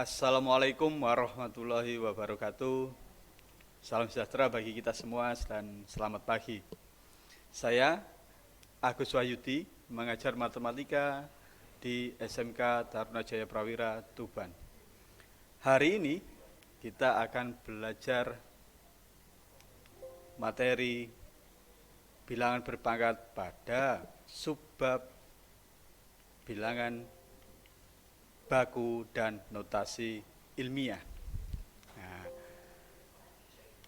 Assalamualaikum warahmatullahi wabarakatuh. Salam sejahtera bagi kita semua dan selamat pagi. Saya Agus Wahyudi, mengajar matematika di SMK Taruna Jaya Prawira, Tuban. Hari ini kita akan belajar materi bilangan berpangkat pada subbab bilangan baku dan notasi ilmiah. Nah,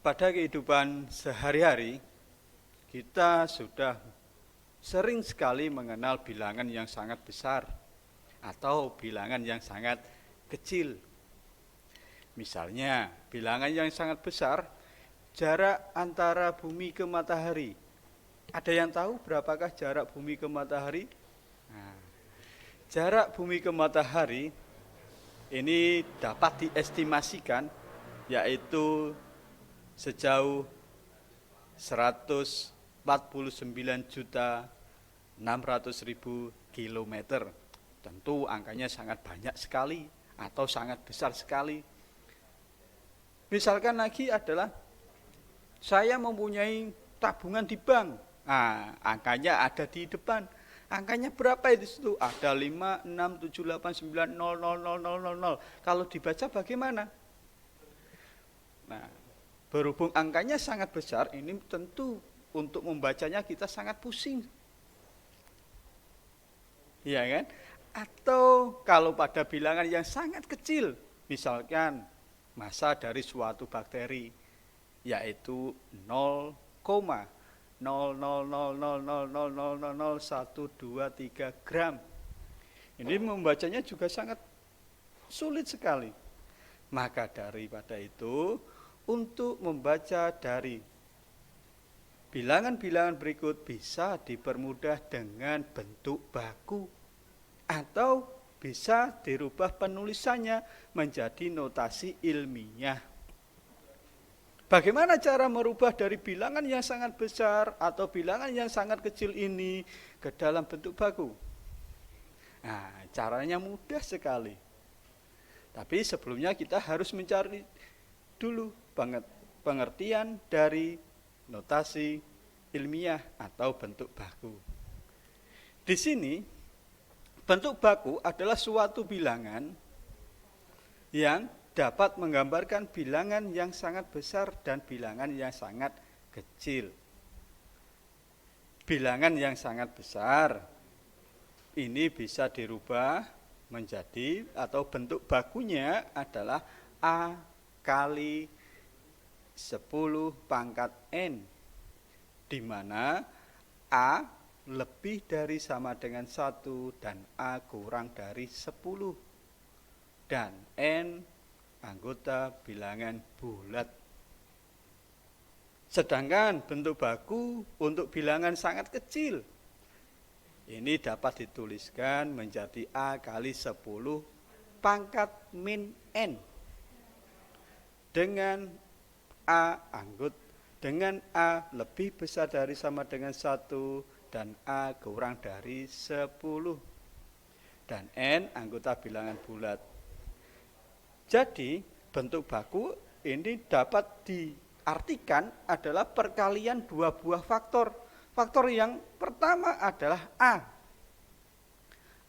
pada kehidupan sehari-hari kita sudah sering sekali mengenal bilangan yang sangat besar atau bilangan yang sangat kecil. Misalnya, bilangan yang sangat besar, jarak antara bumi ke matahari. Ada yang tahu berapakah jarak bumi ke matahari? Nah, jarak bumi ke matahari ini dapat diestimasikan yaitu sejauh 149.600.000 kilometer. Tentu angkanya sangat banyak sekali atau sangat besar sekali. Misalkan lagi adalah saya mempunyai tabungan di bank. Nah, angkanya ada di depan. Angkanya berapa itu situ? Ada 5, 6, 7, 8, 9, 0, 0, 0, 0, 0, 0. Kalau dibaca bagaimana? Nah, berhubung angkanya sangat besar, ini tentu untuk membacanya kita sangat pusing. Iya kan? Atau kalau pada bilangan yang sangat kecil, misalkan massa dari suatu bakteri, yaitu 0,00000000123 gram. Ini membacanya juga sangat sulit sekali. Maka daripada itu, untuk membaca dari bilangan-bilangan berikut bisa dipermudah dengan bentuk baku atau bisa dirubah penulisannya menjadi notasi ilmiah. Bagaimana cara merubah dari bilangan yang sangat besar atau bilangan yang sangat kecil ini ke dalam bentuk baku? Nah, caranya mudah sekali. Tapi sebelumnya kita harus mencari dulu pengertian dari notasi ilmiah atau bentuk baku. Di sini, bentuk baku adalah suatu bilangan yang dapat menggambarkan bilangan yang sangat besar dan bilangan yang sangat kecil. Bilangan yang sangat besar ini bisa dirubah menjadi atau bentuk bakunya adalah A kali 10 pangkat N, di mana A lebih dari sama dengan 1 dan A kurang dari 10 dan N anggota bilangan bulat. Sedangkan bentuk baku untuk bilangan sangat kecil ini dapat dituliskan menjadi A kali 10 pangkat min N dengan A lebih besar dari sama dengan 1 dan A kurang dari 10 dan N anggota bilangan bulat. Jadi bentuk baku ini dapat diartikan adalah perkalian dua buah faktor. Faktor yang pertama adalah A.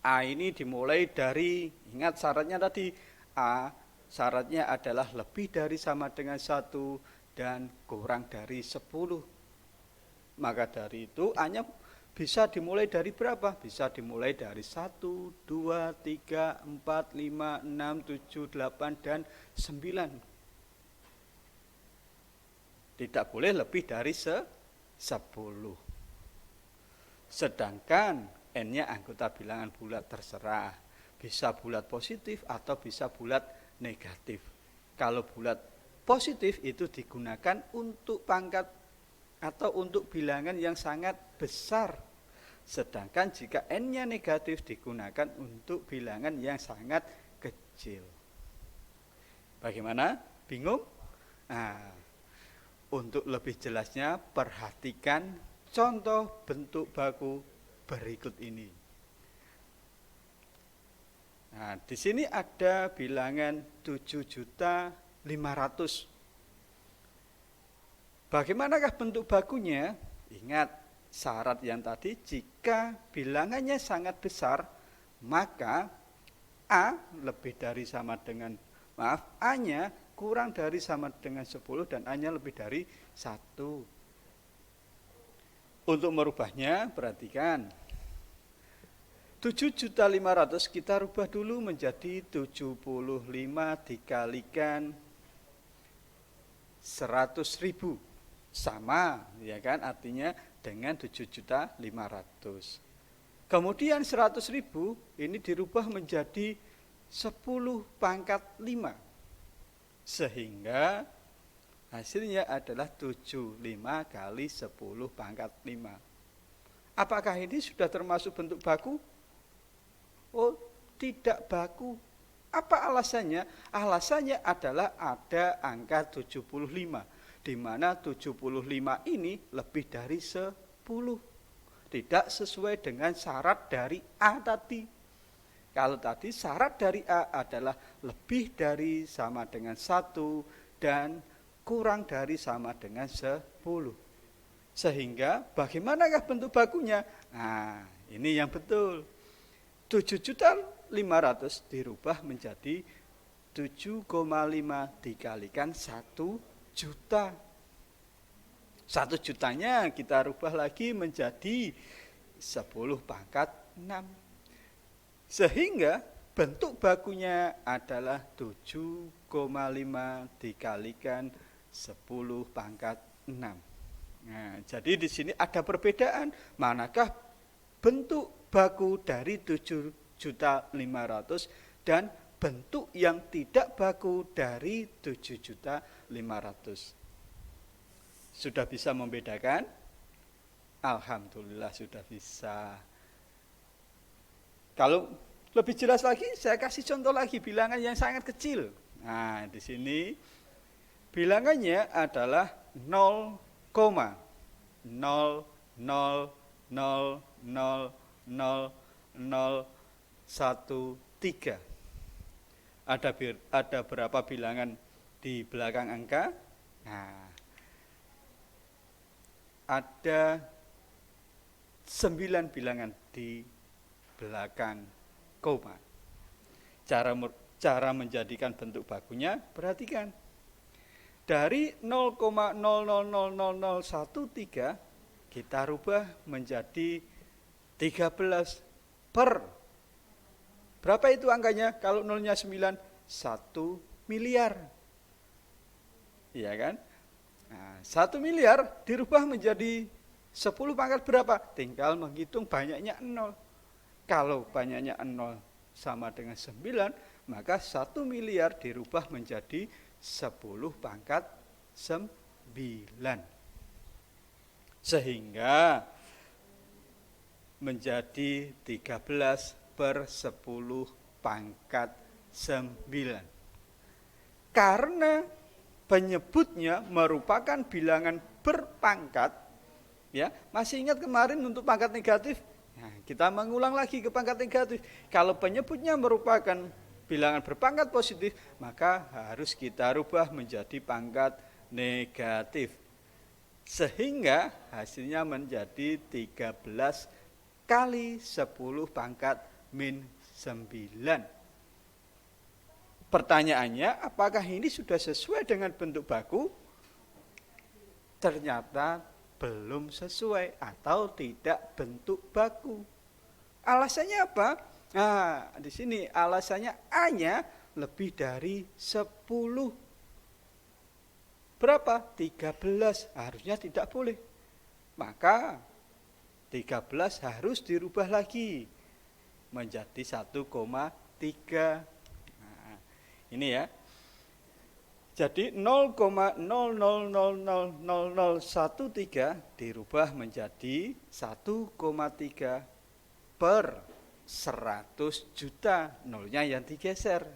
A ini dimulai dari, ingat syaratnya tadi, A syaratnya adalah lebih dari sama dengan 1 dan kurang dari 10. Maka dari itu A-nya bisa dimulai dari berapa? Bisa dimulai dari 1, 2, 3, 4, 5, 6, 7, 8, dan 9. Tidak boleh lebih dari 10. Sedangkan N-nya anggota bilangan bulat terserah. Bisa bulat positif atau bisa bulat negatif. Kalau bulat positif itu digunakan untuk pangkat atau untuk bilangan yang sangat besar. Sedangkan jika N-nya negatif digunakan untuk bilangan yang sangat kecil. Bagaimana? Bingung? Nah, untuk lebih jelasnya perhatikan contoh bentuk baku berikut ini. Nah, di sini ada bilangan 7.500.000. Bagaimanakah bentuk bakunya? Ingat syarat yang tadi, jika bilangannya sangat besar, maka A lebih dari sama dengan, A-nya kurang dari sama dengan 10 dan A-nya lebih dari 1. Untuk merubahnya, perhatikan. 7.500.000 kita rubah dulu menjadi 75 dikalikan 100.000. Sama, ya kan? Artinya dengan 7.500.000. Kemudian 100.000 ini dirubah menjadi 10 pangkat 5. Sehingga hasilnya adalah 75 kali 10 pangkat 5. Apakah ini sudah termasuk bentuk baku? Oh, tidak baku. Apa alasannya? Alasannya adalah ada angka 75, di mana 75 ini lebih dari 10. Tidak sesuai dengan syarat dari A tadi. Kalau tadi syarat dari A adalah lebih dari sama dengan 1 dan kurang dari sama dengan 10. Sehingga bagaimanakah bentuk bakunya? Nah, ini yang betul. 7.500.000 dirubah menjadi 7,5 dikalikan 1 juta. 1 jutanya kita rubah lagi menjadi 10 pangkat 6. Sehingga bentuk bakunya adalah 7,5 dikalikan 10 pangkat 6. Nah, jadi di sini ada perbedaan. Manakah bentuk baku dari 7.500.000 dan bentuk yang tidak baku dari 7.500.000. Sudah bisa membedakan? Alhamdulillah sudah bisa. Kalau lebih jelas lagi, saya kasih contoh lagi bilangan yang sangat kecil. Nah, di sini bilangannya adalah 0,0000013. Ada berapa bilangan di belakang angka? Nah, ada 9 bilangan di belakang koma. Cara menjadikan bentuk bakunya, perhatikan. Dari 0,000013 kita rubah menjadi 13 per. Berapa itu angkanya? Kalau nolnya 9, 1 miliar. Iya kan? Nah, 1 miliar dirubah menjadi 10 pangkat berapa? Tinggal menghitung banyaknya 0. Kalau banyaknya 0 sama dengan 9, maka 1 miliar dirubah menjadi 10 pangkat 9. Sehingga menjadi 13 per 10 pangkat 9. Karena penyebutnya merupakan bilangan berpangkat, ya, masih ingat kemarin untuk pangkat negatif? Nah, kita mengulang lagi ke pangkat negatif. Kalau penyebutnya merupakan bilangan berpangkat positif, maka harus kita rubah menjadi pangkat negatif. Sehingga hasilnya menjadi 13 kali 10 pangkat min 9. Pertanyaannya, apakah ini sudah sesuai dengan bentuk baku? Ternyata belum sesuai atau tidak bentuk baku. Alasannya apa? Nah, di sini alasannya A-nya lebih dari 10. Berapa? 13. Harusnya tidak boleh. Maka 13 harus dirubah lagi menjadi 1,3. Nah, ini ya. Jadi 0,000013 dirubah menjadi 1,3 per 100 juta. Nolnya yang digeser.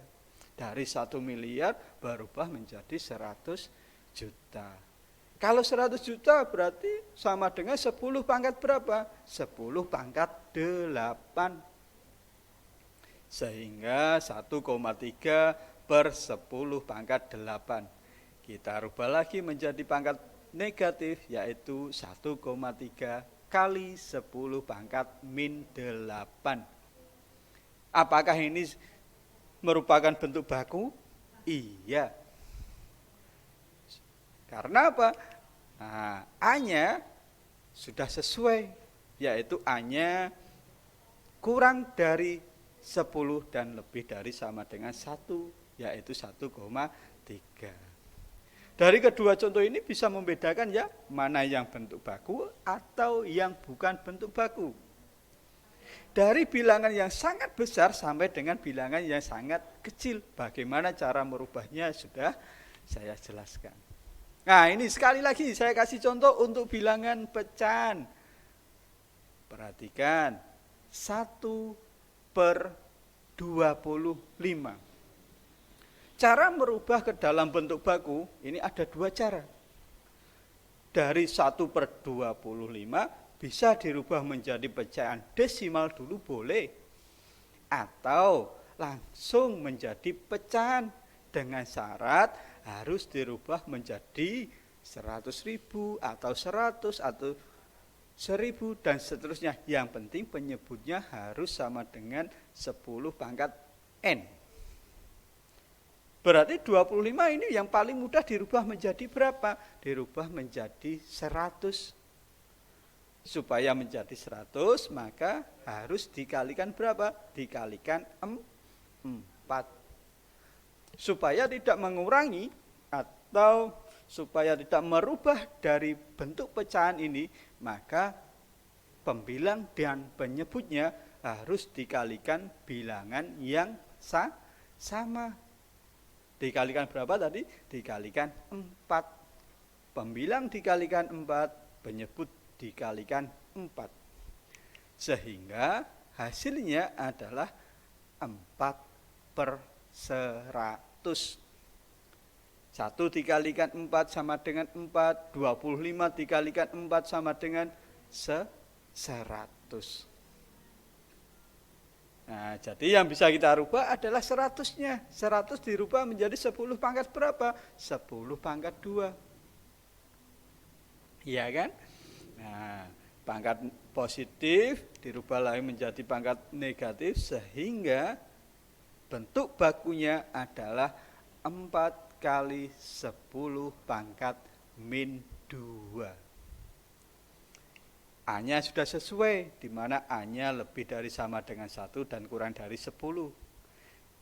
Dari 1 miliar berubah menjadi 100 juta. Kalau 100 juta berarti sama dengan 10 pangkat berapa? 10 pangkat 8. Sehingga 1,3 per 10 pangkat 8. Kita rubah lagi menjadi pangkat negatif, yaitu 1,3 kali 10 pangkat min 8. Apakah ini merupakan bentuk baku? Iya. Karena apa? Nah, A-nya sudah sesuai, yaitu A-nya kurang dari 10 dan lebih dari sama dengan 1, yaitu 1,3. Dari kedua contoh ini bisa membedakan ya, mana yang bentuk baku atau yang bukan bentuk baku. Dari bilangan yang sangat besar sampai dengan bilangan yang sangat kecil. Bagaimana cara merubahnya sudah saya jelaskan. Nah, ini sekali lagi saya kasih contoh untuk bilangan pecahan. Perhatikan, 1 per 25. Cara merubah ke dalam bentuk baku, ini ada 2 cara. Dari 1 per 25 bisa dirubah menjadi pecahan desimal dulu boleh. Atau langsung menjadi pecahan dengan syarat harus dirubah menjadi 100.000 atau 100 atau 1000 dan seterusnya. Yang penting penyebutnya harus sama dengan 10 pangkat N. Berarti 25 ini yang paling mudah dirubah menjadi berapa? Dirubah menjadi 100. Supaya menjadi 100 maka harus dikalikan berapa? Dikalikan 4. Supaya tidak mengurangi atau supaya tidak merubah dari bentuk pecahan ini, maka pembilang dan penyebutnya harus dikalikan bilangan yang sama. Dikalikan berapa tadi? Dikalikan 4. Pembilang dikalikan 4, penyebut dikalikan 4. Sehingga hasilnya adalah 4 per 100. 1 dikalikan 4 sama dengan 4, 25 dikalikan 4 sama dengan 100. Nah, jadi yang bisa kita rubah adalah 100-nya. 100 dirubah menjadi 10 pangkat berapa? 10 pangkat 2. Iya kan? Nah, pangkat positif dirubah lagi menjadi pangkat negatif sehingga bentuk bakunya adalah 4 kali 10 pangkat min 2. A-nya sudah sesuai, di mana A-nya lebih dari sama dengan 1 dan kurang dari 10.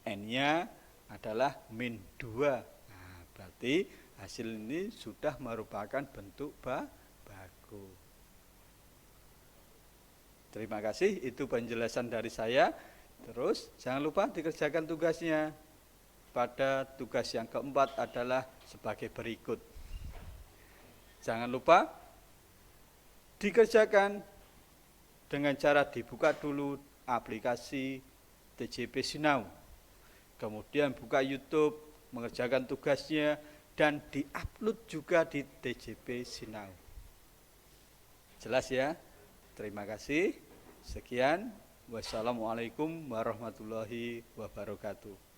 N-nya adalah min 2. Nah, berarti hasil ini sudah merupakan bentuk baku. Terima kasih, itu penjelasan dari saya. Terus jangan lupa dikerjakan tugasnya. Pada tugas yang keempat adalah sebagai berikut. Jangan lupa dikerjakan dengan cara dibuka dulu aplikasi TJP Sinau. Kemudian buka YouTube, mengerjakan tugasnya, dan diupload juga di TJP Sinau. Jelas ya? Terima kasih. Sekian. Wassalamualaikum warahmatullahi wabarakatuh.